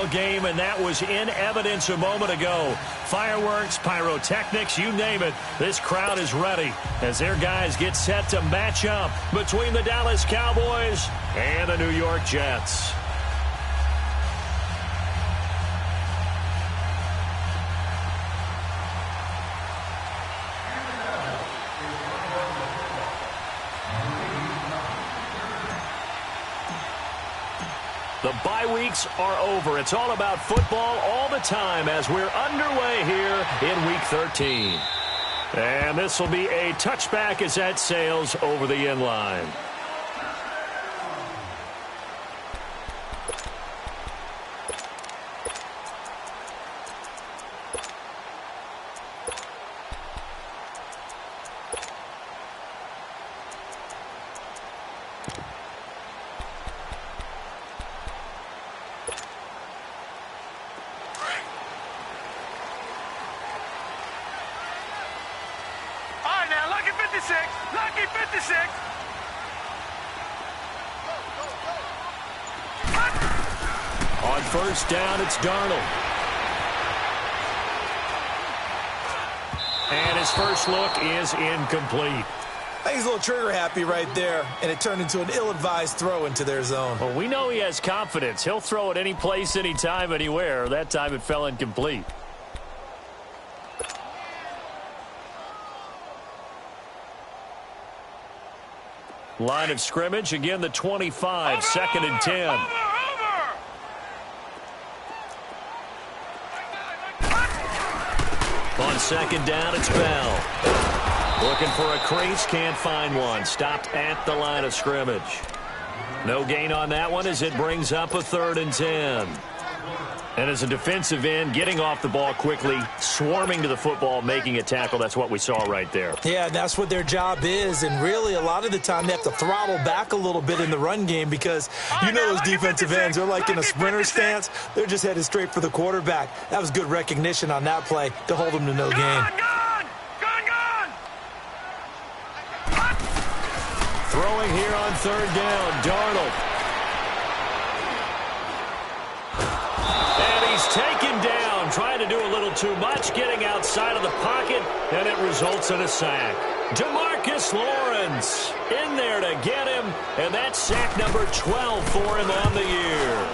ball game, and that was in evidence a moment ago. Fireworks, pyrotechnics, you name it. This crowd is ready as their guys get set to match up between the Dallas Cowboys and the New York Jets. The bye weeks are over. It's all about football all the time as we're underway here in Week 13. And this will be a touchback as that sails over the end line. Lucky 56. On first down, it's Darnold. And his first look is incomplete. I think he's a little trigger happy right there, and it turned into an ill-advised throw into their zone. Well, we know he has confidence. He'll throw it any place, anytime, anywhere. That time it fell incomplete. Line of scrimmage, again the 25, second and 10. On second down, it's Bell. Looking for a crease, can't find one. Stopped at the line of scrimmage. No gain on that one as it brings up a third and 10. And as a defensive end, getting off the ball quickly, swarming to the football, making a tackle, that's what we saw right there. Yeah, that's what their job is, and really a lot of the time they have to throttle back a little bit in the run game because you know those defensive ends, they're like in a sprinter stance. They're just headed straight for the quarterback. That was good recognition on that play to hold them to no gain. Throwing here on third down, Darnold. Taken down, trying to do a little too much, getting outside of the pocket, and it results in a sack. DeMarcus Lawrence in there to get him, and that's sack number 12 for him on the year.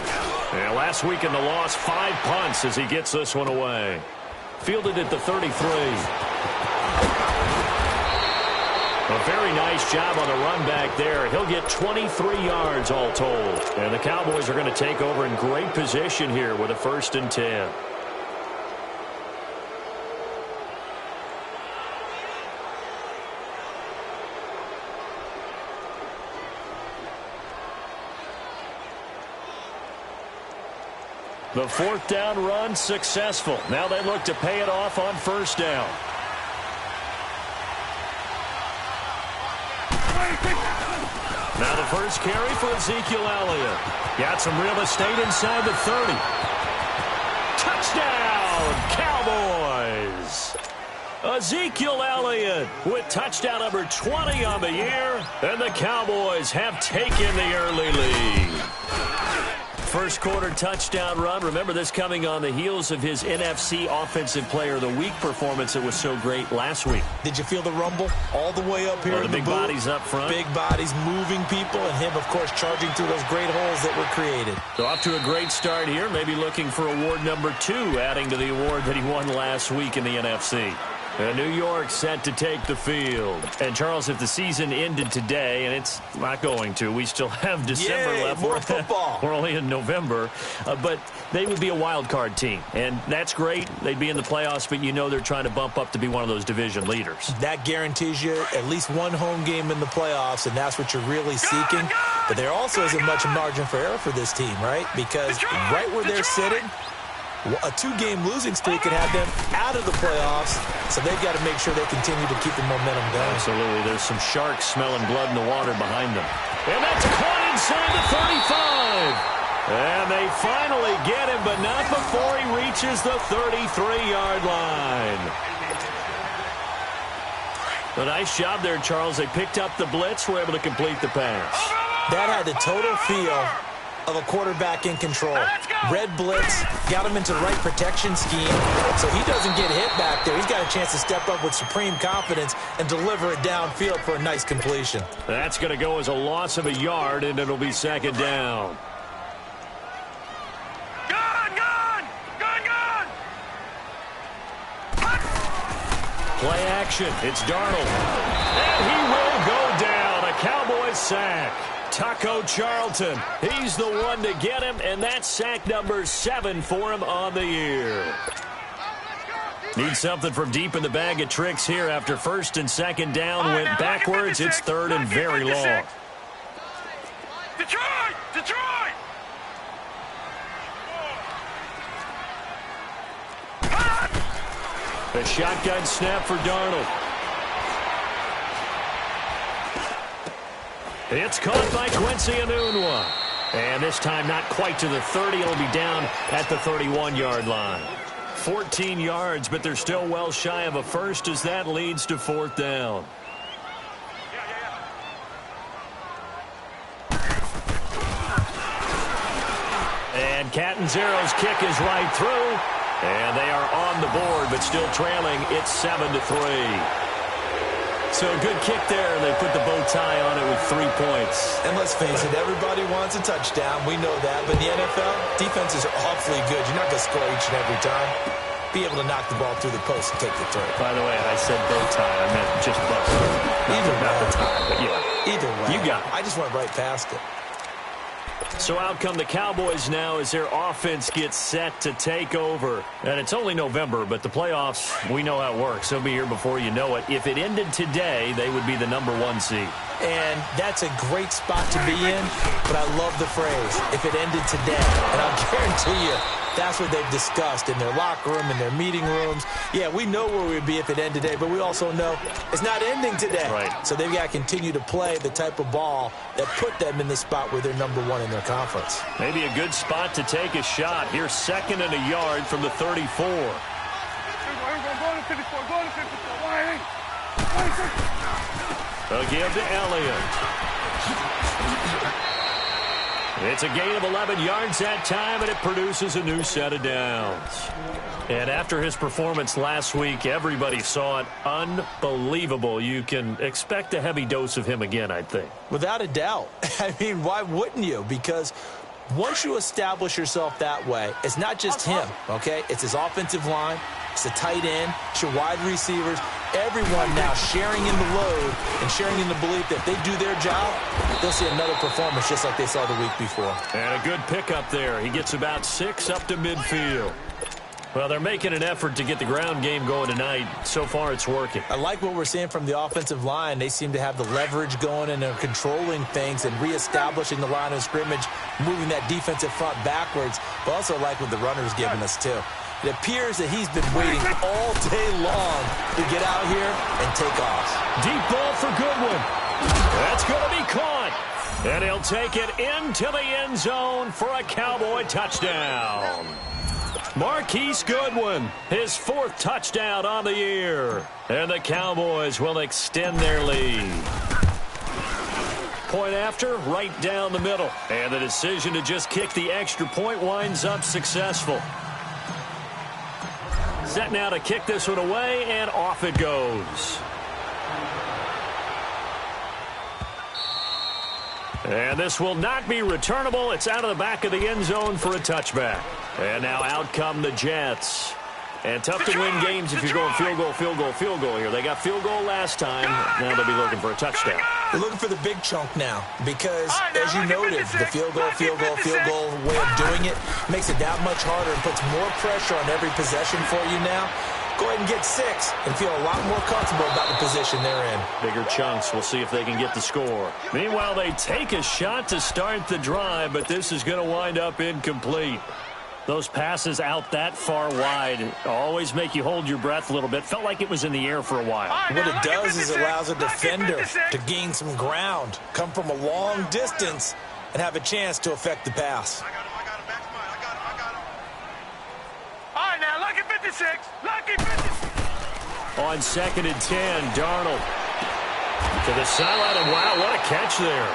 And last week in the loss, 5 punts as he gets this one away. Fielded at the 33. A very nice job on the run back there. He'll get 23 yards all told. And the Cowboys are going to take over in great position here with a first and 10. The fourth down run successful. Now they look to pay it off on first down. Now the first carry for Ezekiel Elliott. Got some real estate inside the 30. Touchdown, Cowboys! Ezekiel Elliott with touchdown number 20 on the year. And the Cowboys have taken the early lead. First quarter touchdown run. Remember this coming on the heels of his NFC Offensive Player of the Week performance that was so great last week. Did you feel the rumble all the way up here in the big bodies up front? Big bodies moving people, and him, of course, charging through those great holes that were created. So off to a great start here. Maybe looking for award number 2, adding to the award that he won last week in the NFC. And New York set to take the field. And, Charles, if the season ended today, and it's not going to, we still have December left. More football. We're only in November. But they would be a wild card team. And that's great. They'd be in the playoffs, but you know they're trying to bump up to be one of those division leaders. That guarantees you at least one home game in the playoffs, and that's what you're really seeking. But there also isn't much margin for error for this team, right? Because right where they're sitting, a 2-game losing streak could have them out of the playoffs, so they've got to make sure they continue to keep the momentum going. Absolutely. There's some sharks smelling blood in the water behind them. And that's caught inside the 35. And they finally get him, but not before he reaches the 33-yard line. A nice job there, Charles. They picked up the blitz, were able to complete the pass. That had the total feel of a quarterback in control. Red blitz, got him into the right protection scheme, so he doesn't get hit back there. He's got a chance to step up with supreme confidence and deliver it downfield for a nice completion. That's going to go as a loss of a yard, and it'll be second down. Play action. It's Darnold. And he will go down. A Cowboys sack. Taco Charlton. He's the one to get him, and that's sack number 7 for him on the year. Need something from deep in the bag of tricks here after first and second down. Went backwards. It's third and very long. Detroit! Detroit! The shotgun snap for Darnold. It's caught by Quincy Enunwa. And this time not quite to the 30. It'll be down at the 31-yard line. 14 yards, but they're still well shy of a first as that leads to fourth down. And Catanzaro's kick is right through. And they are on the board, but still trailing. It's 7-3. So a good kick there, and they put the bow tie on it with 3 points. And let's face it, everybody wants a touchdown. We know that. But in the NFL, defenses are awfully good. You're not going to score each and every time. Be able to knock the ball through the post and take the throw. By the way, I said bow tie. I meant just bust. Either way. Not the tie, but yeah. Either way. You got it. I just went right past it. So out come the Cowboys now as their offense gets set to take over. And it's only November, but the playoffs, we know how it works. They'll be here before you know it. If it ended today, they would be the #1 seed. And that's a great spot to be in, but I love the phrase, if it ended today. And I'll guarantee you, that's what they've discussed in their locker room, in their meeting rooms. Yeah, we know where we'd be if it ended today, but we also know it's not ending today. Right. So they've got to continue to play the type of ball that put them in the spot where they're #1 in their conference. Maybe a good spot to take a shot. Here's 2nd and a yard from the 34. They'll give to Elliott. It's a gain of 11 yards that time, and it produces a new set of downs. And after his performance last week, everybody saw it. Unbelievable. You can expect a heavy dose of him again, I think. Without a doubt. I mean, why wouldn't you? Because once you establish yourself that way, it's not just him, okay? It's his offensive line. It's the tight end. It's your wide receivers. Everyone now sharing in the load and sharing in the belief that if they do their job, they'll see another performance just like they saw the week before. And a good pickup there. He gets about 6 up to midfield. Well, they're making an effort to get the ground game going tonight. So far, it's working. I like what we're seeing from the offensive line. They seem to have the leverage going, and they're controlling things and reestablishing the line of scrimmage, moving that defensive front backwards. But also like what the runner's giving us, too. It appears that he's been waiting all day long to get out here and take off. Deep ball for Goodwin. That's going to be caught. And he'll take it into the end zone for a Cowboy touchdown. Marquise Goodwin, his 4th touchdown on the year. And the Cowboys will extend their lead. Point after, right down the middle. And the decision to just kick the extra point winds up successful. Set now to kick this one away, and off it goes. And this will not be returnable. It's out of the back of the end zone for a touchback. And now out come the Jets. And tough to win games if you're going field goal here. They got field goal last time. Now they'll be looking for a touchdown. They're looking for the big chunk now because, as you noted, the field goal way of doing it makes it that much harder and puts more pressure on every possession for you now. Go ahead and get 6 and feel a lot more comfortable about the position they're in. Bigger chunks. We'll see if they can get the score. Meanwhile, they take a shot to start the drive, but this is going to wind up incomplete. Those passes out that far wide always make you hold your breath a little bit. Felt like it was in the air for a while. What it does is it allows a defender to gain some ground, come from a long distance, and have a chance to affect the pass. I got him. All right, now, lucky 56. Lucky 56. On 2nd and 10, Darnold to the sideline, and wow, what a catch there.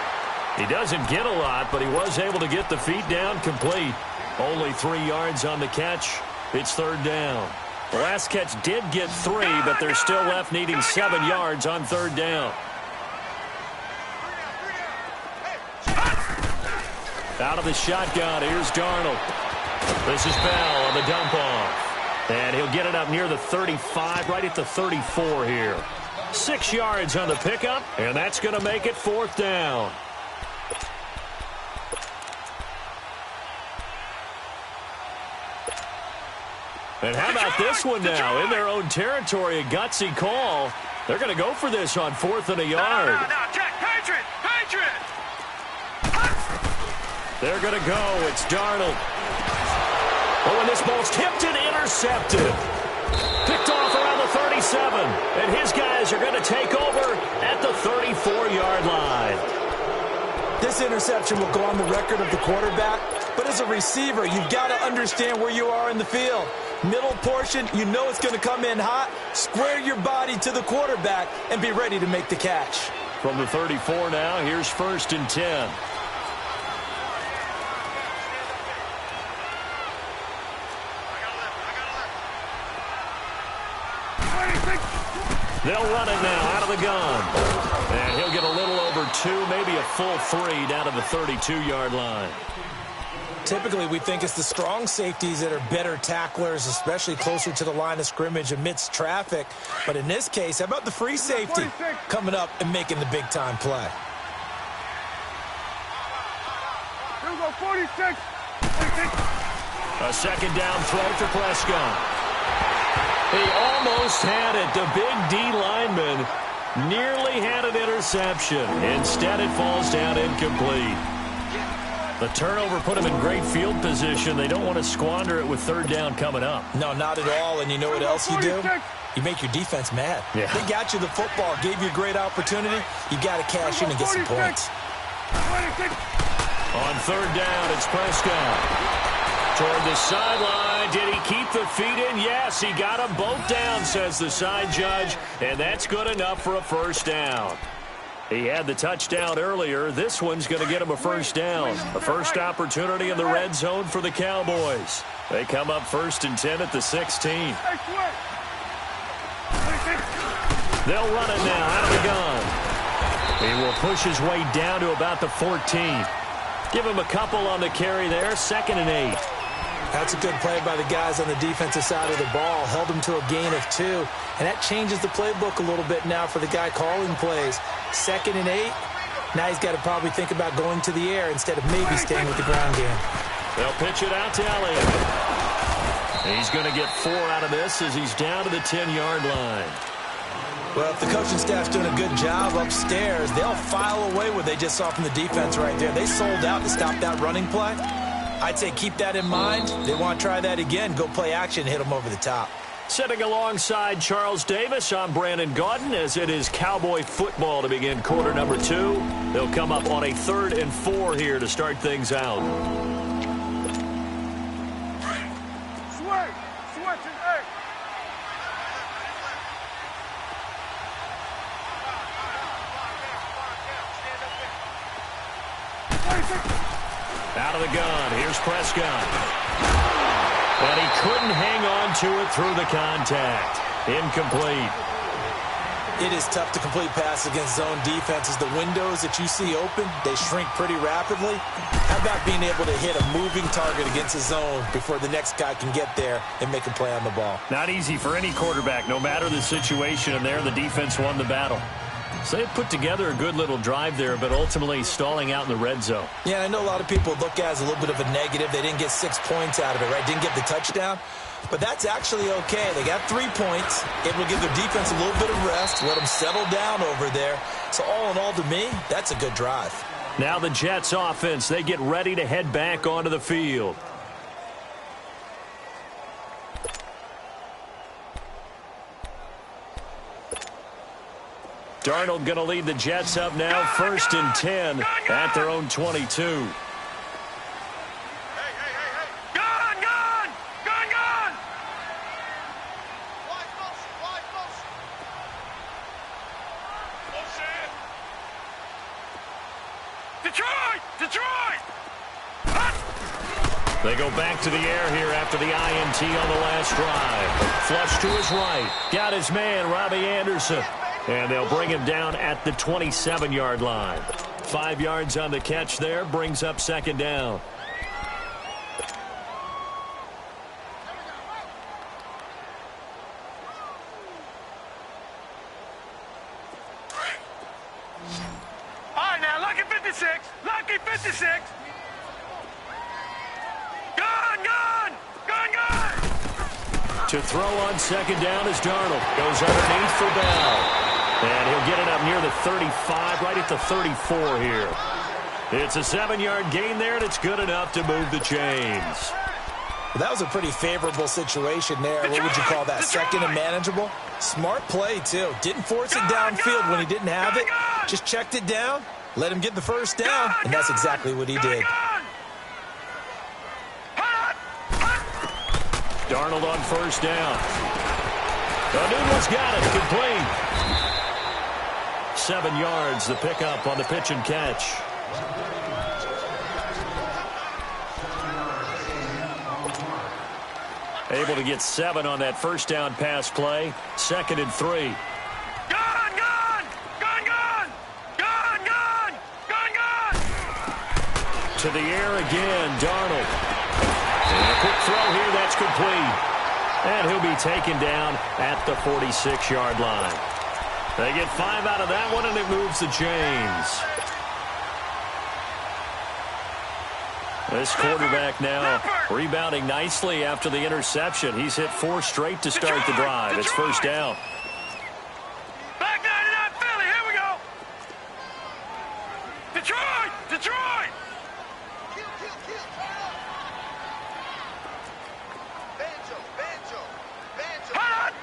He doesn't get a lot, but he was able to get the feet down complete. Only 3 yards on the catch. It's third down. The last catch did get 3, but they're still left needing 7 yards on third down. Out of the shotgun, here's Darnold. This is Bell on the dump-off. And he'll get it up near the 35, right at the 34 here. 6 yards on the pickup, and that's going to make it fourth down. And how about this one now? In their own territory, a gutsy call. They're going to go for this on 4th and a yard. No, Jack, Patriot! They're going to go. It's Darnold. Oh, and this ball's tipped and intercepted. Picked off around the 37. And his guys are going to take over at the 34-yard line. This interception will go on the record of the quarterback. But as a receiver, you've got to understand where you are in the field. Middle portion, you know it's going to come in hot. Square your body to the quarterback and be ready to make the catch. From the 34 now, here's 1st and 10. They'll run it now out of the gun. And he'll get a little over 2, maybe a full 3 down to the 32-yard line. Typically, we think it's the strong safeties that are better tacklers, especially closer to the line of scrimmage amidst traffic. But in this case, how about the free safety coming up and making the big-time play? Here we go, 46. A second down throw for Prescott. He almost had it. The big D lineman nearly had an interception. Instead, it falls down incomplete. The turnover put him in great field position. They don't want to squander it with third down coming up. No, not at all. And you know what else you do? You make your defense mad. Yeah. They got you the football, gave you a great opportunity. You got to cash in and get some points. On third down, it's Prescott. Toward the sideline. Did he keep the feet in? Yes, he got them both down, says the side judge. And that's good enough for a first down. He had the touchdown earlier. This one's going to get him a first down. A first opportunity in the red zone for the Cowboys. They come up 1st and 10 at the 16. They'll run it now out of the gun. He will push his way down to about the 14. Give him a couple on the carry there. 2nd and 8. That's a good play by the guys on the defensive side of the ball. Held him to a gain of 2. And that changes the playbook a little bit now for the guy calling plays. 2nd and 8. Now he's got to probably think about going to the air instead of maybe staying with the ground game. They'll pitch it out to Elliott. He's going to get 4 out of this as he's down to the 10-yard line. Well, if the coaching staff's doing a good job upstairs, they'll file away what they just saw from the defense right there. They sold out to stop that running play. I'd say keep that in mind. They want to try that again. Go play action, hit them over the top. Sitting alongside Charles Davis, I'm Brandon Gaudin as it is Cowboy football to begin quarter number 2. They'll come up on a 3rd and 4 here to start things out. Out of the gun, here's Prescott. But he couldn't hang on to it through the contact. Incomplete. It is tough to complete passes against zone defenses. The windows that you see open, they shrink pretty rapidly. How about being able to hit a moving target against a zone before the next guy can get there and make a play on the ball? Not easy for any quarterback, no matter the situation, and there the defense won the battle. So they put together a good little drive there, but ultimately stalling out in the red zone. Yeah, I know a lot of people look at it as a little bit of a negative. They didn't get 6 points out of it, right? Didn't get the touchdown. But that's actually okay. They got 3 points. It will give their defense a little bit of rest, let them settle down over there. So all in all, to me, that's a good drive. Now the Jets offense, they get ready to head back onto the field. Darnold going to lead the Jets up now, 1st and 10 at their own 22. They go back to the air here after the INT on the last drive. Flush to his right. Got his man, Robbie Anderson. And they'll bring him down at the 27-yard line. 5 yards on the catch there, brings up second down. All right, now, lucky 56. Lucky 56. Gun! To throw on second down is Darnold. Goes underneath for Bell. And he'll get it up near the 35, right at the 34 here. It's a 7-yard gain there, and it's good enough to move the chains. Well, that was a pretty favorable situation there. What would you call that? Second and manageable? Smart play, too. Didn't force it downfield when he didn't have it. Just checked it down, let him get the first down, and that's exactly what he did. Darnold on first down. O'Neill's got it, complete. 7 yards, the pickup on the pitch and catch. Able to get 7 on that first down pass play. 2nd and 3. To the air again, Darnold. And a quick throw here, that's complete. And he'll be taken down at the 46-yard line. They get 5 out of that one, and it moves the chains. This quarterback now rebounding nicely after the interception. He's hit 4 straight to start the drive. It's first down. Back 99 Philly, here we go. Detroit! Banjo. Hot!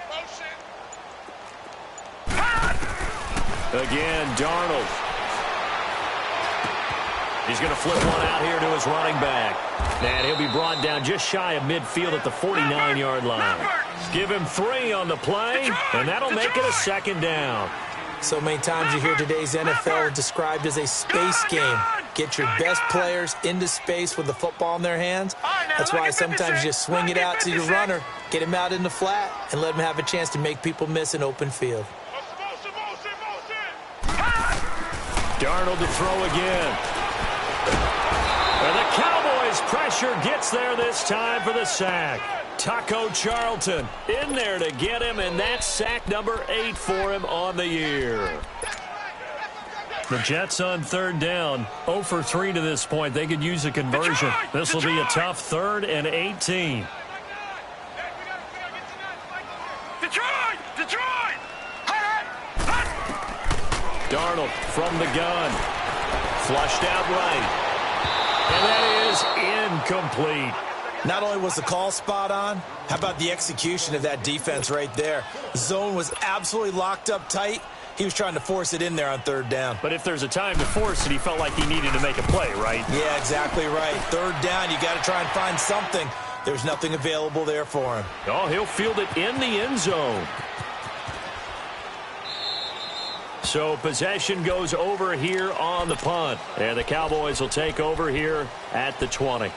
Motion. Hot! Again, Darnold. He's going to flip one out here to his running back. And he'll be brought down just shy of midfield at the 49-yard line. Give him 3 on the play, and that'll make it a second down. So many times you hear today's NFL described as a space game. Get your best players into space with the football in their hands. That's why sometimes you just swing it out to your runner, get him out in the flat, and let him have a chance to make people miss an open field. Darnold to throw again. And the Cowboys' pressure gets there this time for the sack. Taco Charlton in there to get him, and that's sack number 8 for him on the year. The Jets on third down, 0 for 3 to this point. They could use a conversion. This will be a tough 3rd and 18. Detroit! Darnold from the gun. Flushed out right. And that is incomplete. Not only was the call spot on, how about the execution of that defense right there? Zone was absolutely locked up tight. He was trying to force it in there on third down. But if there's a time to force it, he felt like he needed to make a play, right? Yeah, exactly right. Third down, you got to try and find something. There's nothing available there for him. Oh, he'll field it in the end zone. So possession goes over here on the punt. And the Cowboys will take over here at the 20.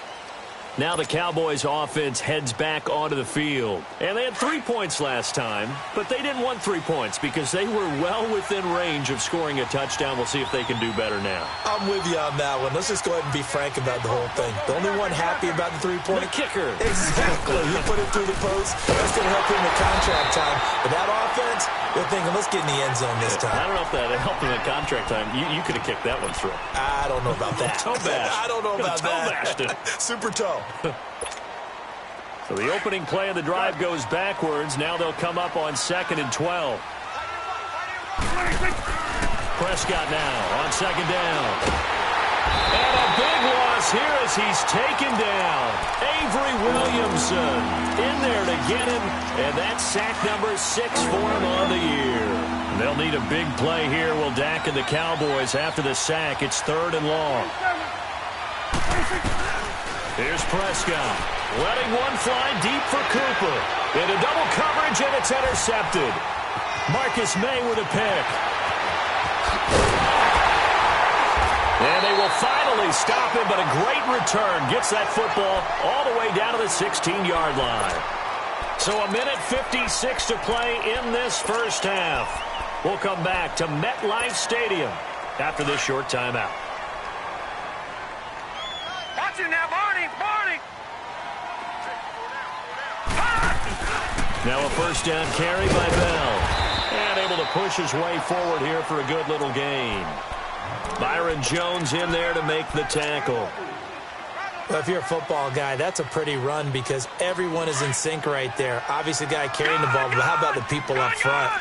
Now the Cowboys offense heads back onto the field. And they had 3 points last time, but they didn't want 3 points because they were well within range of scoring a touchdown. We'll see if they can do better now. I'm with you on that one. Let's just go ahead and be frank about the whole thing. The only one happy about the 3-point? The kicker. Exactly. He put it through the post. That's going to help him in contract time. But that offense, they're thinking, let's get in the end zone this time. I don't know if that helped him at contract time. You could have kicked that one through. I don't know about that. Toe bash. I don't know about that. Toe bashed it. Super toe. So the opening play of the drive goes backwards. Now they'll come up on 2nd and 12. Prescott now on 2nd down. And a big loss here as he's taken down. Avery Williamson in there to get him. And that's sack number 6 for him on the year. They'll need a big play here. Will Dak and the Cowboys after the sack. It's 3rd and long. Here's Prescott, letting one fly deep for Cooper. Into double coverage, and it's intercepted. Marcus May with a pick. And they will finally stop him, but a great return gets that football all the way down to the 16-yard line. So a minute 56 to play in this first half. We'll come back to MetLife Stadium after this short timeout. Watch it now, Barney! Barney! Now a first down carry by Bell. And able to push his way forward here for a good little gain. Byron Jones in there to make the tackle. Well, if you're a football guy, that's a pretty run because everyone is in sync right there. Obviously, the guy carrying the ball, but how about the people up front?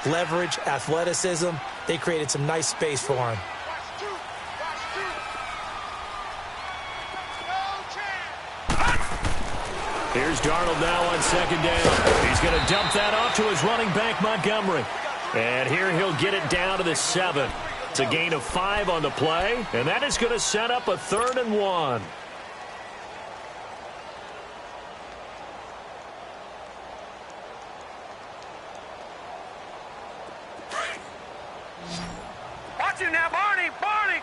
Leverage, athleticism, they created some nice space for him. Here's Darnold now on second down. He's going to dump that off to his running back, Montgomery. And here he'll get it down to the 7. It's a gain of 5 on the play, and that is going to set up a 3rd and 1. Watch him now, Barney! Barney!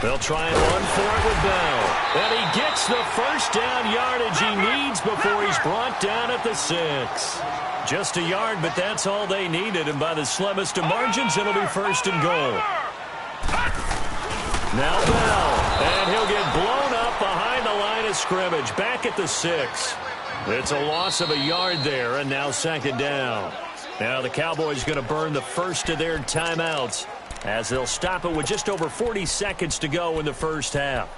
They'll try and run for it with Bell. And he gets the first down yardage he needs before he's brought down at the 6. Just a yard, but that's all they needed. And by the slimmest of margins, it'll be 1st and goal. Now Bell. And he'll get blown up behind the line of scrimmage. Back at the 6. It's a loss of a yard there, and now 2nd down. Now the Cowboys going to burn the first of their timeouts, as they'll stop it with just over 40 seconds to go in the first half.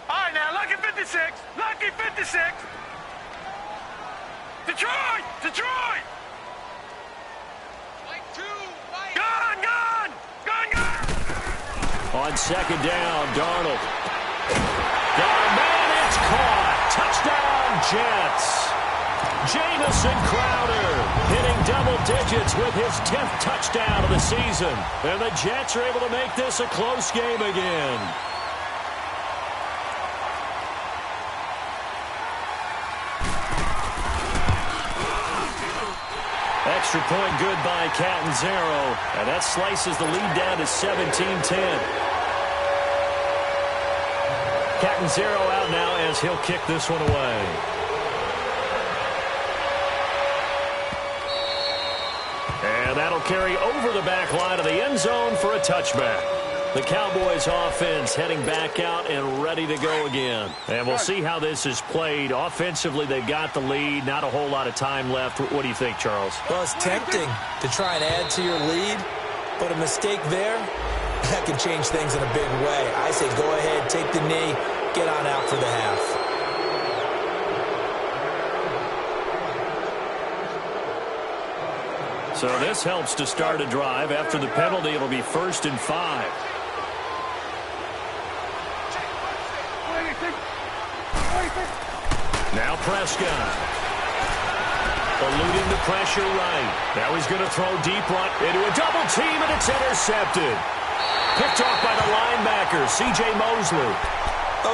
All right, now, lucky 56. Lucky 56. Detroit! Detroit! Gun, gun! Gun, gun! On 2nd down, Darnold. Got a man, it's caught. Touchdown, Jets. Jamison Crowder hitting double digits with his 10th touchdown of the season. And the Jets are able to make this a close game again. Extra point good by Catanzaro. And that slices the lead down to 17-10. Catanzaro out now as he'll kick this one away. And that'll carry over the back line of the end zone for a touchback. The Cowboys offense heading back out and ready to go again. And we'll see how this is played. Offensively, they've got the lead. Not a whole lot of time left. What do you think, Charles? Well, it's tempting to try and add to your lead, but a mistake there, that can change things in a big way. I say go ahead, take the knee, get on out for the half. So this helps to start a drive. After the penalty, it'll be 1st and 5. Now Prescott. Eluding the pressure right. Now he's going to throw deep right into a double team, and it's intercepted. Picked off by the linebacker, C.J. Mosley.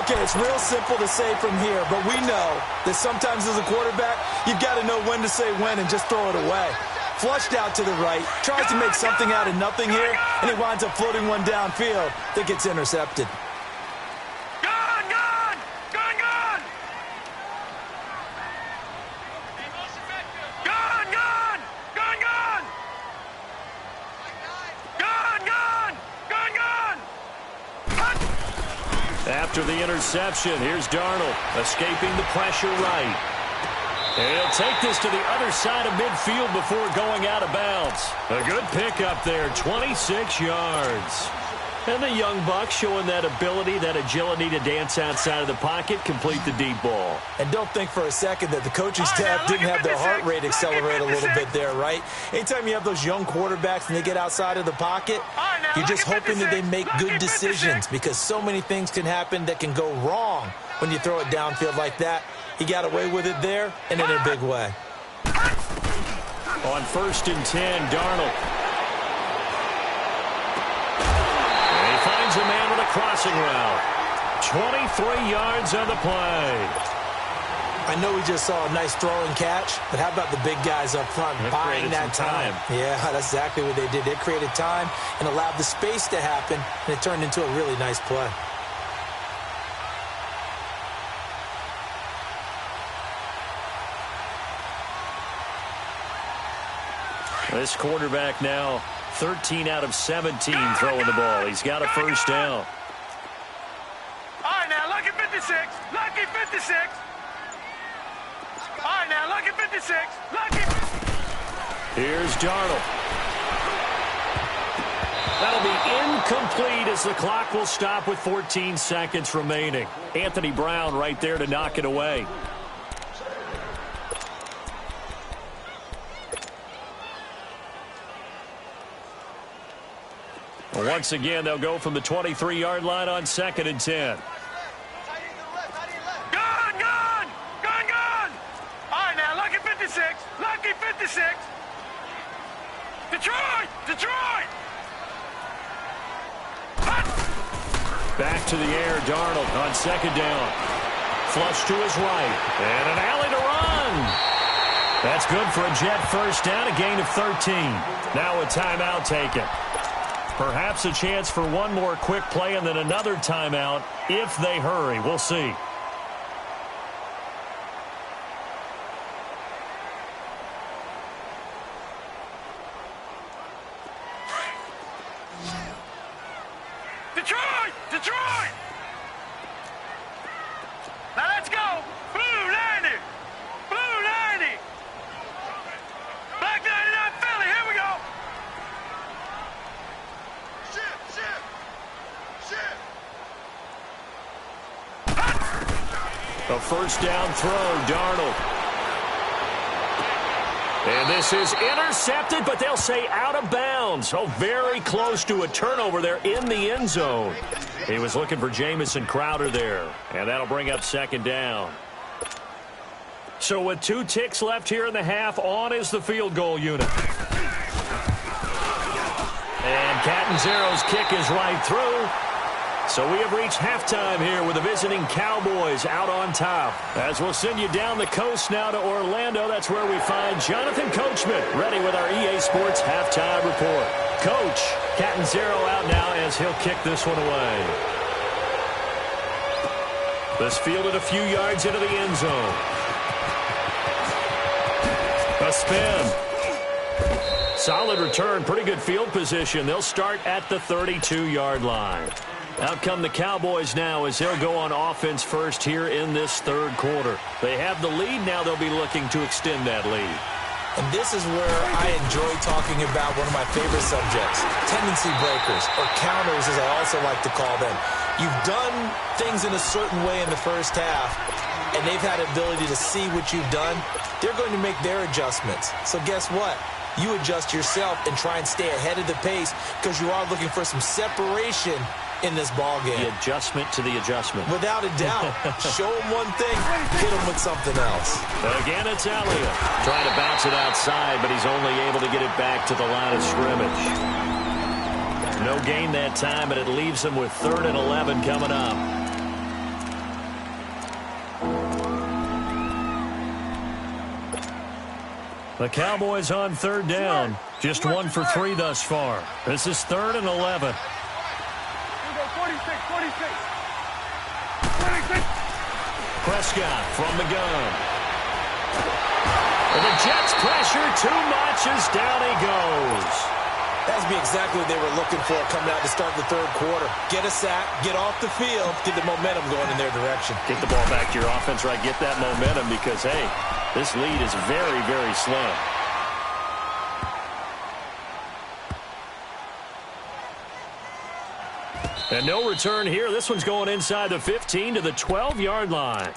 Okay, it's real simple to say from here, but we know that sometimes as a quarterback, you've got to know when to say when and just throw it away. Flushed out to the right, tries to make something out of nothing here, and he winds up floating one downfield that gets intercepted. Gun, gun! Gun, gun! Gun, gun! Gun, gun! Gun, gun! Gun, gun! After the interception, here's Darnold, escaping the pressure right. And he'll take this to the other side of midfield before going out of bounds. A good pickup there, 26 yards. And the young buck showing that ability, that agility to dance outside of the pocket, complete the deep ball. And don't think for a second that the coaching staff didn't have their heart rate accelerate a little bit there, right? Anytime you have those young quarterbacks and they get outside of the pocket, you're just hoping that they make good decisions because so many things can happen that can go wrong when you throw it downfield like that. He got away with it there and in a big way. On 1st and 10, Darnold. And he finds a man with a crossing route. 23 yards on the play. I know we just saw a nice throw and catch, but how about the big guys up front buying that time? Yeah, that's exactly what they did. They created time and allowed the space to happen, and it turned into a really nice play. This quarterback now 13 out of 17 throwing the ball. He's got a first down. All right, now, lucky 56. Lucky 56. All right, now, lucky 56. Lucky. Here's Darnold. That'll be incomplete as the clock will stop with 14 seconds remaining. Anthony Brown right there to knock it away. Once again, they'll go from the 23-yard line on 2nd and 10. Gun! All right, now, lucky 56. Lucky 56. Detroit! Back to the air, Darnold on 2nd down. Flush to his right. And an alley to run. That's good for a Jet first down, a gain of 13. Now a timeout taken. Perhaps a chance for one more quick play and then another timeout if they hurry. We'll see. Detroit! Now let's go! Blue 90! Black 99 Philly, here we go! A first down throw, Darnold. And this is intercepted, but they'll say out of bounds. Oh, very close to a turnover there in the end zone. He was looking for Jamison Crowder there, and that'll bring up 2nd down. So with 2 ticks left here in the half, on is the field goal unit. And Catanzaro's kick is right through. So we have reached halftime here with the visiting Cowboys out on top. As we'll send you down the coast now to Orlando, that's where we find Jonathan Coachman ready with our EA Sports halftime report. Coach, Catanzaro out now as he'll kick this one away. This fielded a few yards into the end zone. A spin. Solid return, pretty good field position. They'll start at the 32-yard line. Out come the Cowboys now as they'll go on offense first here in this 3rd quarter. They have the lead. Now they'll be looking to extend that lead. And this is where I enjoy talking about one of my favorite subjects, tendency breakers, or counters as I also like to call them. You've done things in a certain way in the first half, and they've had the ability to see what you've done. They're going to make their adjustments. So guess what? You adjust yourself and try and stay ahead of the pace because you are looking for some separation in this ball game. The adjustment to the adjustment. Without a doubt. Show them one thing, hit them with something else. Again, it's Elliott. Trying to bounce it outside, but he's only able to get it back to the line of scrimmage. No gain that time, and it leaves him with 3rd and 11 coming up. The Cowboys on 3rd down. Just 1 for 3 thus far. This is 3rd and 11. 46. Prescott from the gun. And the Jets pressure too much as down he goes. That's be exactly what they were looking for coming out to start the 3rd quarter. Get a sack, get off the field, get the momentum going in their direction. Get the ball back to your offense, right? Get that momentum because, hey, this lead is very, very slow. And no return here. This one's going inside the 15 to the 12-yard line.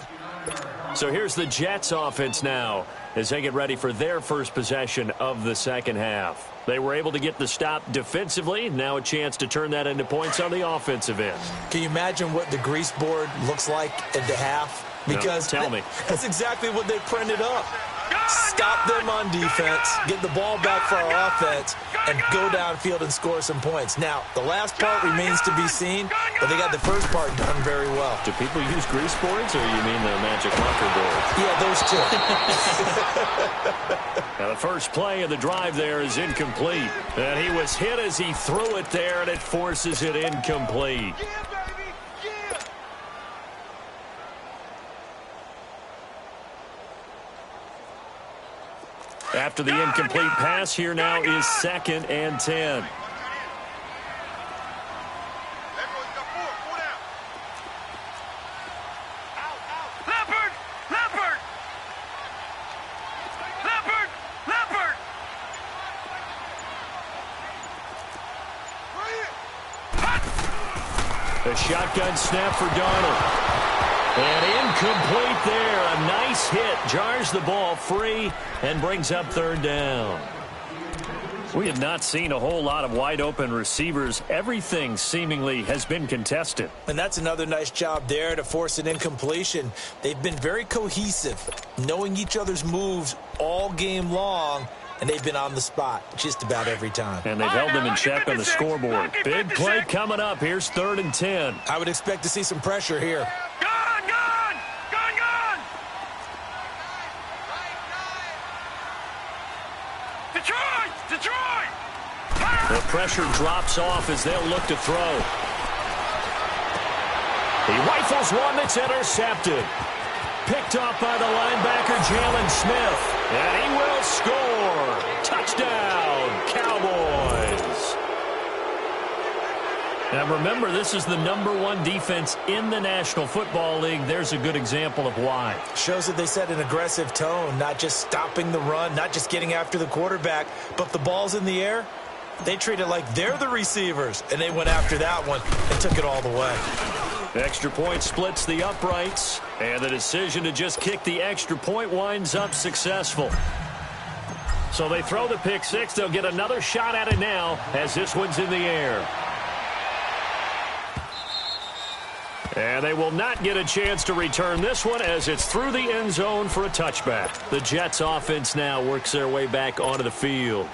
So here's the Jets offense now as they get ready for their first possession of the 2nd half. They were able to get the stop defensively. Now a chance to turn that into points on the offensive end. Can you imagine what the grease board looks like at the half? Because no, tell me. That's exactly what they printed up. Go! stop them on defense, get the ball back for our offense, and go downfield and score some points. Now, the last part remains to be seen, but they got the first part done very well. Do people use grease boards, or you mean the magic marker boards? Yeah, those two. Now, the first play of the drive there is incomplete. And he was hit as he threw it there, and it forces it incomplete. After the incomplete pass, here now is 2nd and 10. A shotgun snap for Darnold. And incomplete there. A nice hit. Jars the ball free and brings up 3rd down. We have not seen a whole lot of wide-open receivers. Everything seemingly has been contested. And that's another nice job there to force an incompletion. They've been very cohesive, knowing each other's moves all game long, and they've been on the spot just about every time. And they've held them in check on the scoreboard. Big play coming up. Here's 3rd and 10. I would expect to see some pressure here. The pressure drops off as they'll look to throw. He rifles one that's intercepted. Picked off by the linebacker, Jalen Smith. And he will score. Touchdown, Cowboys. Now remember, this is the #1 defense in the National Football League. There's a good example of why. Shows that they set an aggressive tone, not just stopping the run, not just getting after the quarterback, but the ball's in the air. They treat it like they're the receivers, and they went after that one and took it all the way. Extra point splits the uprights, and the decision to just kick the extra point winds up successful. So they throw the pick six. They'll get another shot at it now as this one's in the air. And they will not get a chance to return this one as it's through the end zone for a touchback. The Jets offense now works their way back onto the field.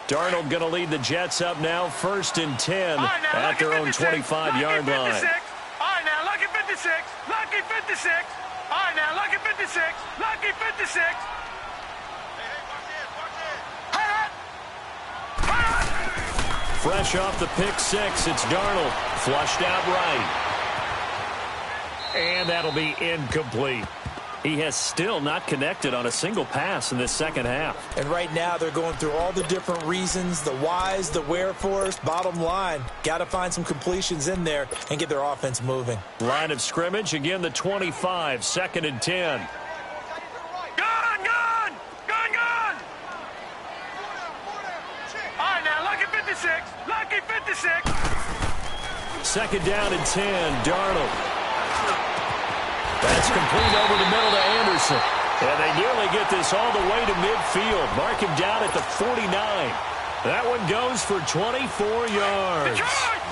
Darnold going to lead the Jets up now, 1st and 10 at their own 25-yard line. All right, now, lucky 56. Lucky 56. All right, now, lucky 56. Lucky 56. Fresh off the pick six, it's Darnold. Flushed out right. And that'll be incomplete. He has still not connected on a single pass in this second half. And right now they're going through all the different reasons, the whys, the wherefores. Bottom line, got to find some completions in there and get their offense moving. Line of scrimmage, again the 25, 2nd and 10. Gun! All right, now, lucky 56. Lucky 56. 2nd down and 10, Darnold. That's complete over the middle to Anderson. And they nearly get this all the way to midfield. Mark him down at the 49. That one goes for 24 yards.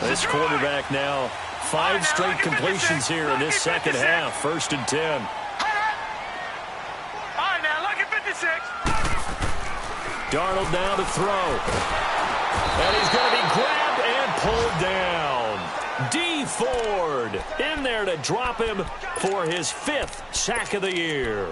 This quarterback now, 5 straight completions here in this second half. 1st and 10. All right, now, lucky 56. Darnold now to throw. And he's going to be grabbed and pulled down. D. Ford in there to drop him for his 5th sack of the year.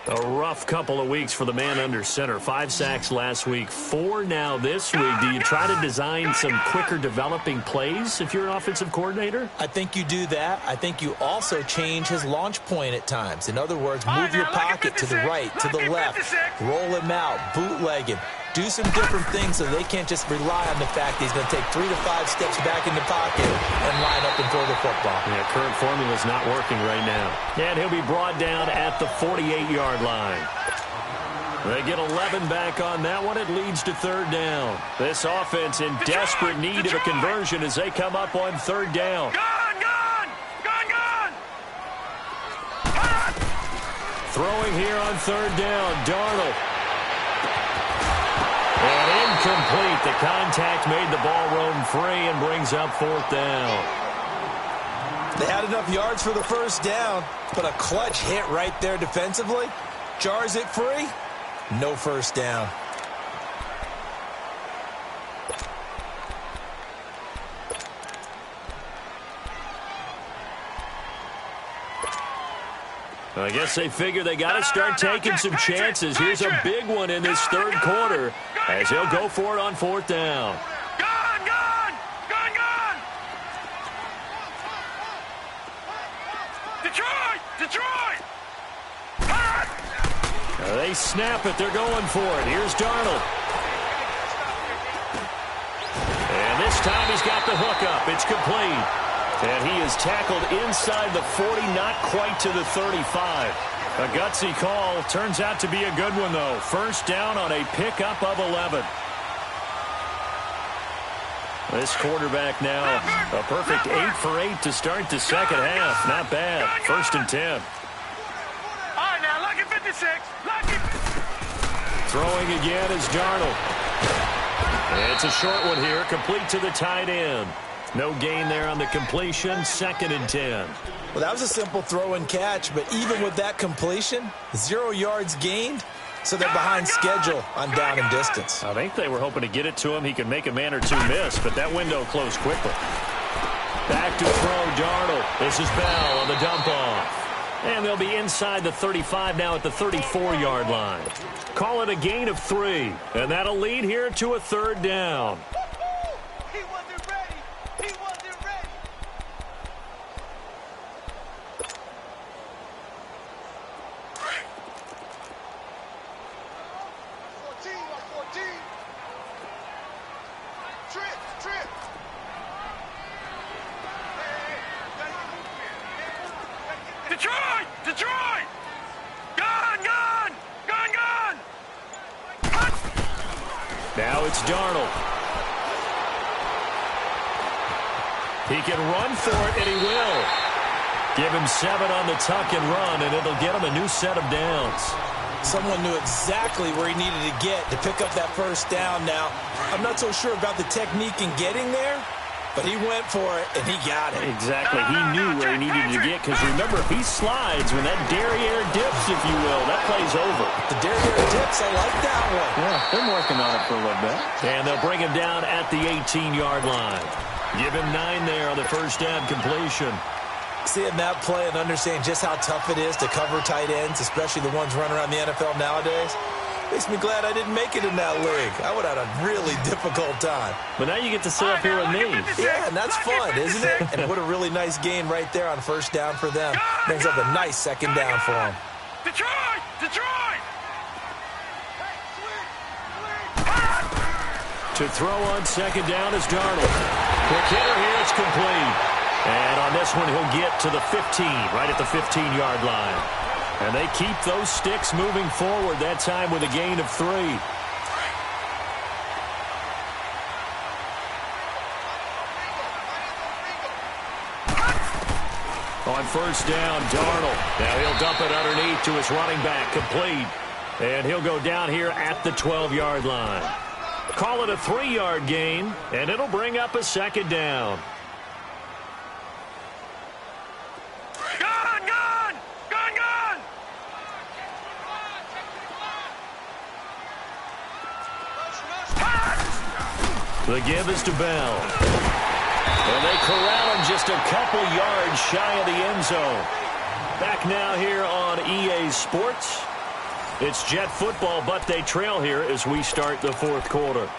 A rough couple of weeks for the man under center. 5 sacks last week, 4 now this week. Do you try to design some quicker developing plays if you're an offensive coordinator? I think you do that. I think you also change his launch point at times. In other words, move your pocket to the right, to the left, roll him out, bootleg him. Do some different things so they can't just rely on the fact that he's going to take 3 to 5 steps back in the pocket and line up and throw the football. Yeah, current formula is not working right now. And he'll be brought down at the 48-yard line. They get 11 back on that one. It leads to 3rd down. This offense in desperate need of a conversion as they come up on 3rd down. Throwing here on 3rd down, Darnold. And incomplete. The contact made the ball roam free and brings up 4th down. They had enough yards for the 1st down, but a clutch hit right there defensively jars it free. No first down. I guess they figure they got to start taking some chances. Here's a big one in this third quarter as he'll go for it on fourth down. Gone! Detroit! They snap it. They're going for it. Here's Darnold. And this time he's got the hook up. It's complete. And he is tackled inside the 40, not quite to the 35. A gutsy call. Turns out to be a good one, though. First down on a pickup of 11. This quarterback now, a perfect 8 for 8 to start the second half. Not bad. First and 10. All right, now, lucky 56. Lucky 56. Throwing again is Darnold. It's a short one here, complete to the tight end. No gain there on the completion, second and 10. Well, that was a simple throw and catch, but even with that completion, 0 yards gained, so they're behind schedule on down and distance. I think they were hoping to get it to him. He could make a man or two miss, but that window closed quickly. Back to throw, Darnold. This is Bell on the dump off. And they'll be inside the 35 now at the 34-yard line. Call it a gain of 3, and that'll lead here to a third down. He wasn't ready. 14. Trip. Detroit! Gone! Now it's Darnold. He can run for it, and he will. Give him 7 on the tuck and run, and it'll get him a new set of downs. Someone knew exactly where he needed to get to pick up that first down. Now, I'm not so sure about the technique in getting there, but he went for it, and he got it. Exactly. He knew where he needed to get, because remember, if he slides, when that derriere dips, if you will, that play's over. The derriere dips, I like that one. Yeah, been working on it for a little bit. And they'll bring him down at the 18-yard line. Give him 9 there on the first down completion. Seeing that play and understanding just how tough it is to cover tight ends, especially the ones running around the NFL nowadays, makes me glad I didn't make it in that league. I would have had a really difficult time. But now you get to sit up here with me. Yeah, and that's fun, isn't it? And what a really nice gain right there on first down for them. Brings up a nice second down for them. Detroit! To throw on second down is Darnold. Quick hitter here, it's complete. And on this one, he'll get to the 15, right at the 15-yard line. And they keep those sticks moving forward, that time with a gain of 3. On first down, Darnold. Now he'll dump it underneath to his running back, complete. And he'll go down here at the 12-yard line. Call it a 3-yard gain, and it'll bring up a second down. The give is to Bell. And they corral him just a couple yards shy of the end zone. Back now here on EA Sports. It's Jet football, but they trail here as we start the fourth quarter.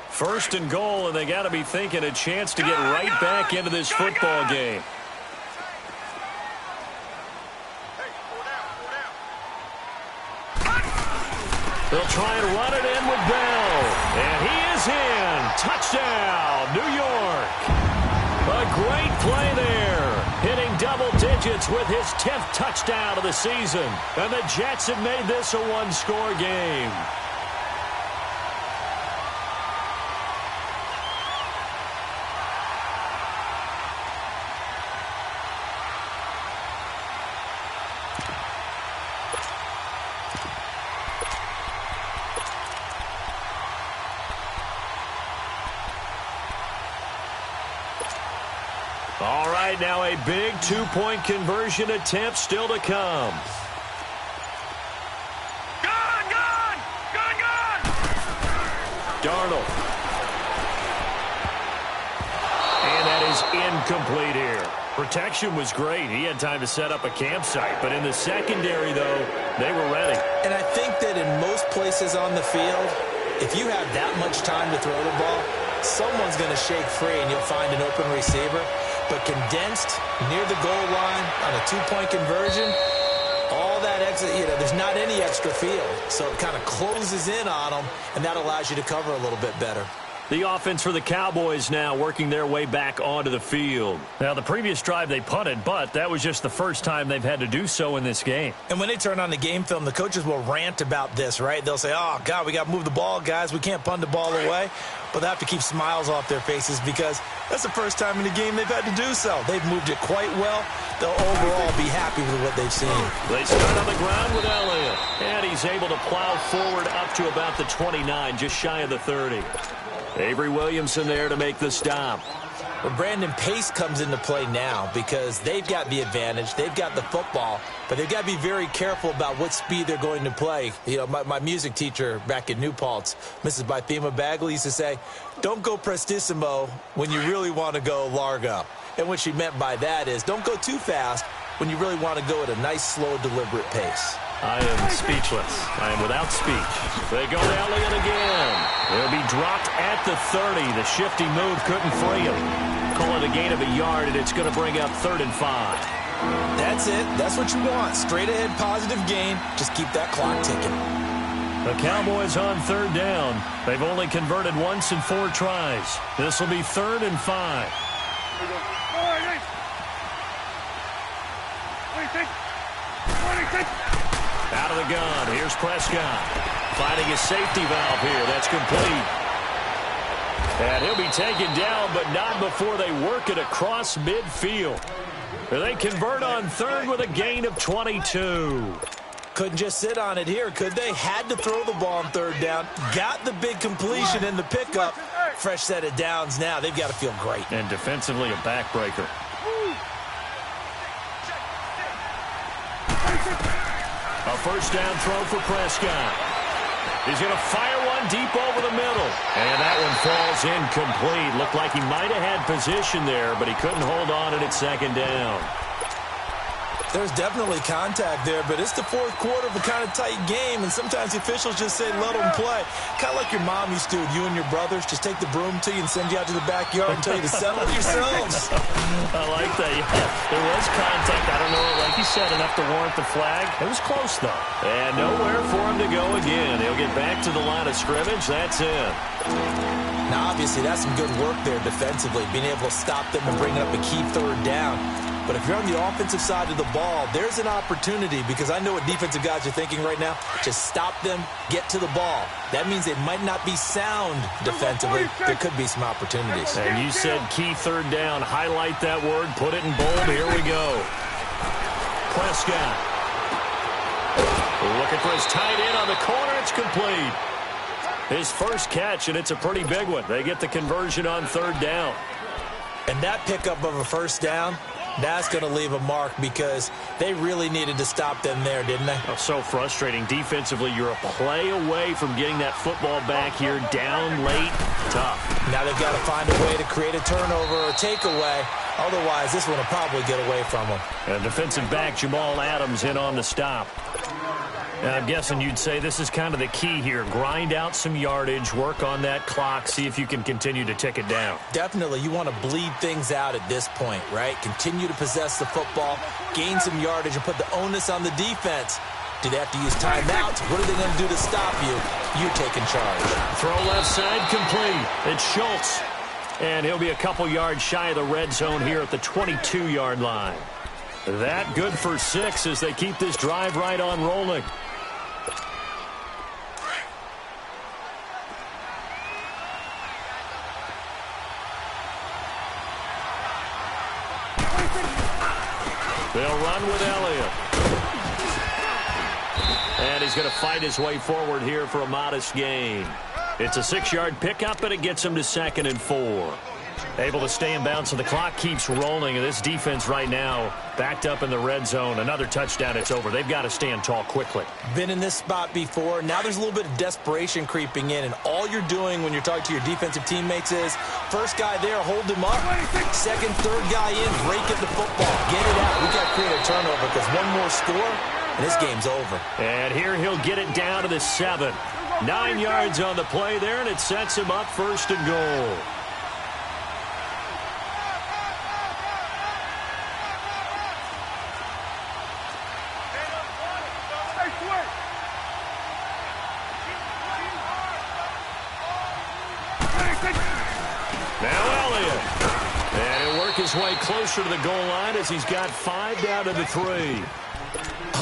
First and goal, and they got to be thinking a chance to get right back into this football game. They'll try and run it in with Bell. And he is in. Touchdown, New York. A great play there. Hitting double digits with his 10th touchdown of the season. And the Jets have made this a one-score game. All right, now a big two-point conversion attempt still to come. Darnold. And that is incomplete here. Protection was great. He had time to set up a campsite. But in the secondary, though, they were ready. And I think that in most places on the field, if you have that much time to throw the ball, someone's going to shake free and you'll find an open receiver. But condensed near the goal line on a two-point conversion, all that extra, there's not any extra field. So it kind of closes in on them, and that allows you to cover a little bit better. The offense for the Cowboys now working their way back onto the field. Now, the previous drive they punted, but that was just the first time they've had to do so in this game. And when they turn on the game film, the coaches will rant about this, right? They'll say, oh, God, we got to move the ball, guys. We can't punt the ball away. But they have to keep smiles off their faces because that's the first time in the game they've had to do so. They've moved it quite well. They'll overall be happy with what they've seen. They start on the ground with Elliott. And he's able to plow forward up to about the 29, just shy of the 30. Avery Williamson there to make the stop. But Brandon, pace comes into play now because they've got the advantage. They've got the football, but they've got to be very careful about what speed they're going to play. My music teacher back in New Paltz, Mrs. Bythema Bagley, used to say, don't go prestissimo when you really want to go largo. And what she meant by that is don't go too fast when you really want to go at a nice, slow, deliberate pace. I am speechless. I am without speech. They go to Elliott again. He'll be dropped at the 30. The shifty move couldn't free him. Call it a gain of a yard, and it's going to bring up 3rd and 5. That's it. That's what you want. Straight ahead, positive gain. Just keep that clock ticking. The Cowboys on 3rd down. They've only converted once in 4 tries. This will be 3rd and 5. Out of the gun. Here's Prescott. Finding his safety valve here. That's complete. And he'll be taken down, but not before they work it across midfield. They convert on 3rd with a gain of 22. Couldn't just sit on it here, could they? Had to throw the ball on 3rd down. Got the big completion in the pickup. Fresh set of downs now. They've got to feel great. And defensively, a backbreaker. A first down throw for Prescott. He's going to fire one deep over the middle. And that one falls incomplete. Looked like he might have had position there, but he couldn't hold on at 2nd down. There's definitely contact there, but it's the 4th quarter of a kind of tight game, and sometimes the officials just say, let them play. Kind of like your mom used to with you and your brothers. Just take the broom to you and send you out to the backyard and tell you to settle yourselves. I like that. Yeah, there was contact. I don't know, like you said, enough to warrant the flag. It was close, though. And nowhere for him to go again. He'll get back to the line of scrimmage. That's it. Now, obviously, that's some good work there defensively, being able to stop them and bring up a key 3rd down. But if you're on the offensive side of the ball, there's an opportunity because I know what defensive guys are thinking right now. Just stop them, get to the ball. That means they might not be sound defensively. There could be some opportunities. And you said key 3rd down. Highlight that word. Put it in bold. Here we go. Prescott. Looking for his tight end on the corner. It's complete. His first catch, and it's a pretty big one. They get the conversion on 3rd down. And that pickup of a first down, that's going to leave a mark because they really needed to stop them there, didn't they? Oh, so frustrating. Defensively, you're a play away from getting that football back here. Down late, tough. Now they've got to find a way to create a turnover or a takeaway. Otherwise, this one will probably get away from them. And defensive back Jamal Adams in on the stop. Now, I'm guessing you'd say this is kind of the key here. Grind out some yardage, work on that clock, see if you can continue to tick it down. Definitely. You want to bleed things out at this point, right? Continue to possess the football, gain some yardage, and put the onus on the defense. Do they have to use timeouts? What are they going to do to stop you? You're taking charge. Throw left side complete. It's Schultz. And he'll be a couple yards shy of the red zone here at the 22-yard line. That good for 6 as they keep this drive right on rolling. They'll run with Elliott. And he's going to fight his way forward here for a modest gain. It's a 6-yard pickup, and it gets him to 2nd and 4. Able to stay in bounds, so the clock keeps rolling. And this defense right now backed up in the red zone. Another touchdown, it's over. They've got to stand tall quickly. Been in this spot before. Now there's a little bit of desperation creeping in, and all you're doing when you're talking to your defensive teammates is, first guy there, hold him up. Second, third guy in, break at the football. Get it out. We got to create a turnover because one more score, and this game's over. And here he'll get it down to the 7. 9 yards on the play there, and it sets him up 1st and goal. Now Elliott. And he'll work his way closer to the goal line as he's got 5 down to the 3.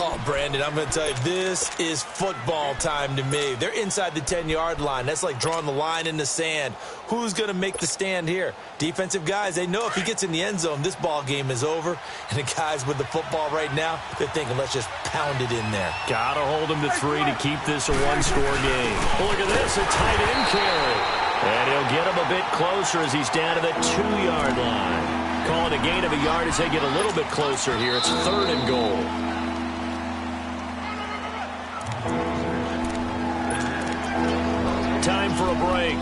Oh, Brandon, I'm going to tell you, this is football time to me. They're inside the 10-yard line. That's like drawing the line in the sand. Who's going to make the stand here? Defensive guys, they know if he gets in the end zone, this ball game is over. And the guys with the football right now, they're thinking, let's just pound it in there. Got to hold him to 3 to keep this a one-score game. Well, look at this, a tight end carry. And he'll get him a bit closer as he's down to the 2-yard line. Call it a gain of a yard as they get a little bit closer here. It's 3rd and goal. Time for a break.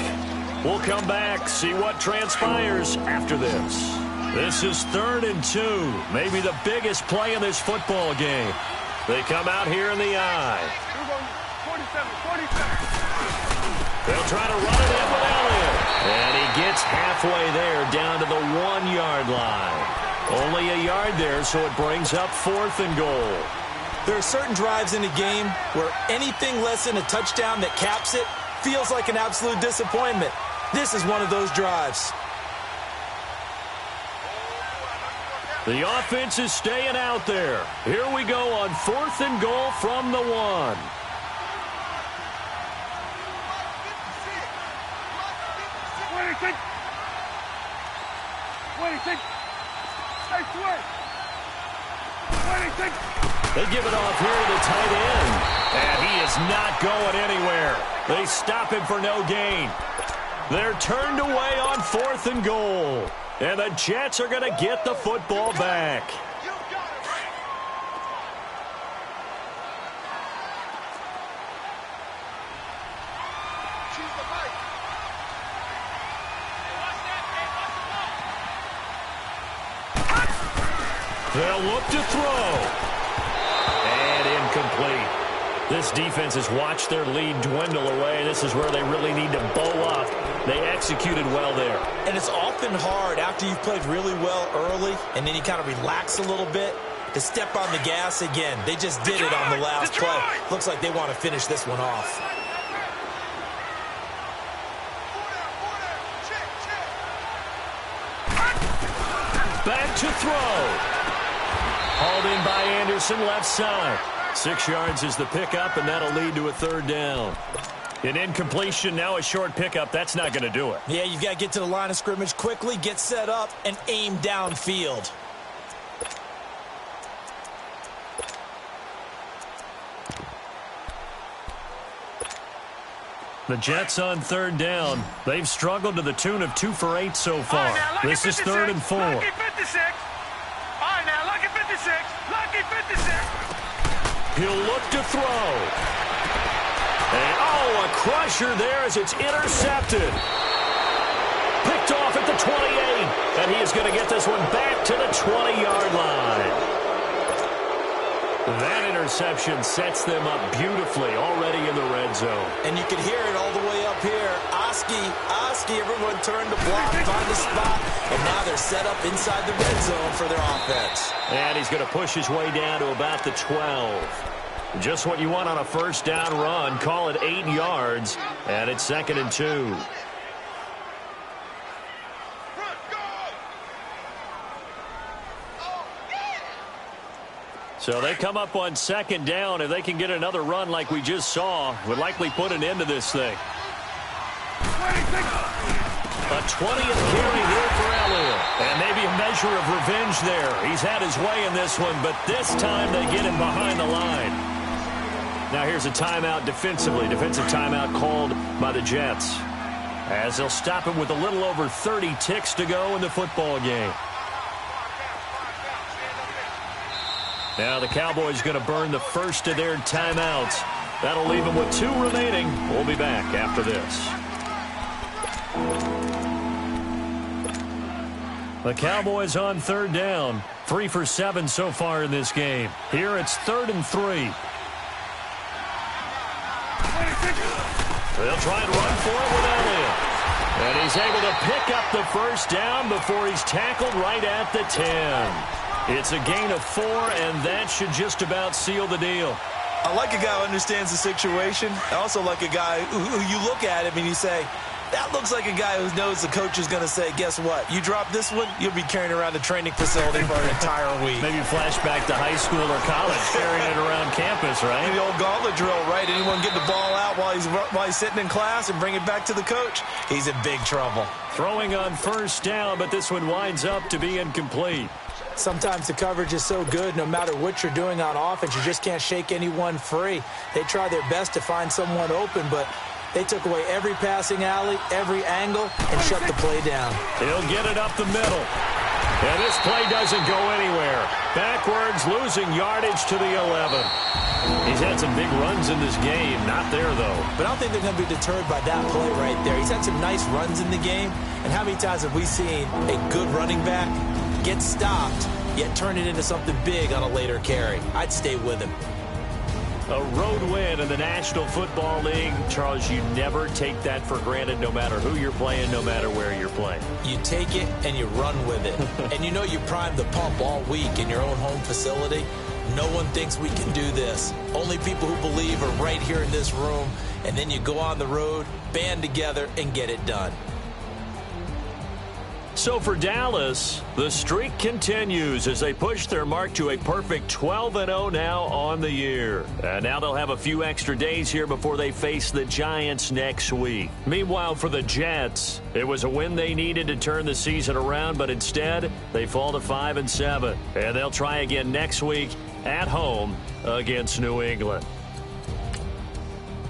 We'll come back, see what transpires after this. This is 3rd and 2. Maybe the biggest play in this football game. They come out here in the eye. 47. They'll try to run it in with Elliott. And he gets halfway there down to the 1-yard line. Only a yard there, so it brings up 4th and goal. There are certain drives in a game where anything less than a touchdown that caps it feels like an absolute disappointment. This is one of those drives. The offense is staying out there. Here we go on 4th and goal from the 1. They give it off here to the tight end. And he is not going anywhere. They stop him for no gain. They're turned away on 4th and goal. And the Jets are going to get the football back. They'll look to throw. And incomplete. This defense has watched their lead dwindle away. This is where they really need to bow up. They executed well there. And it's often hard after you've played really well early and then you kind of relax a little bit to step on the gas again. They just did it on the last play. Looks like they want to finish this one off. Back to throw. Hauled in by Anderson, left side. 6 yards is the pickup, and that'll lead to a 3rd down. An incompletion, now a short pickup. That's not going to do it. Yeah, you've got to get to the line of scrimmage quickly, get set up, and aim downfield. The Jets on 3rd down. They've struggled to the tune of 2 for 8 so far. This is 3rd and 4. Lucky 56. All right, now, lucky 56. Lucky 56. He'll look to throw. And, oh, a crusher there as it's intercepted. Picked off at the 28. And he is going to get this one back to the 20-yard line. That interception sets them up beautifully already in the red zone. And you can hear it all the way up here. Oski, everyone turned to block, find a spot, and now they're set up inside the red zone for their offense. And he's going to push his way down to about the 12. Just what you want on a 1st down run. Call it 8 yards, and it's 2nd and 2. So they come up on 2nd down. If they can get another run like we just saw, would likely put an end to this thing. A 20th carry here for Elliott. And maybe a measure of revenge there. He's had his way in this one, but this time they get him behind the line. Now here's a timeout defensively. Defensive timeout called by the Jets. as they'll stop it with a little over 30 ticks to go in the football game. Now the Cowboys going to burn the first of their timeouts. That'll leave them with 2 remaining. We'll be back after this. The Cowboys on 3rd down. 3 for 7 so far in this game. Here it's 3rd and 3. They'll try and run for it with Elliott. And he's able to pick up the first down before he's tackled right at the 10. It's a gain of 4, and that should just about seal the deal. I like a guy who understands the situation. I also like a guy who you look at him and you say, that looks like a guy who knows the coach is going to say, guess what? You drop this one, you'll be carrying around the training facility for an entire week. Maybe flashback to high school or college, carrying it around campus, right? The old gauntlet drill, right? Anyone get the ball out while he's sitting in class and bring it back to the coach? He's in big trouble. Throwing on first down, but this one winds up to be incomplete. Sometimes the coverage is so good, no matter what you're doing on offense, you just can't shake anyone free. They try their best to find someone open, but they took away every passing alley, every angle, and shut the play down. He'll get it up the middle. And this play doesn't go anywhere. Backwards, losing yardage to the 11. He's had some big runs in this game. Not there, though. But I don't think they're going to be deterred by that play right there. He's had some nice runs in the game. And how many times have we seen a good running back get stopped, yet turn it into something big on a later carry? I'd stay with him. A road win in the National Football League. Charles, you never take that for granted, no matter who you're playing, no matter where you're playing. You take it and you run with it. And you know you primed the pump all week in your own home facility. No one thinks we can do this. Only people who believe are right here in this room. And then you go on the road, band together, and get it done. So for Dallas, the streak continues as they push their mark to a perfect 12-0 now on the year. And now they'll have a few extra days here before they face the Giants next week. Meanwhile, for the Jets, it was a win they needed to turn the season around, but instead they fall to 5-7. And they'll try again next week at home against New England.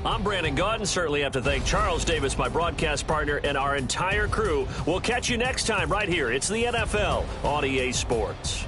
I'm Brandon Gaudin. Certainly have to thank Charles Davis, my broadcast partner, and our entire crew. We'll catch you next time right here. It's the NFL on EA Sports.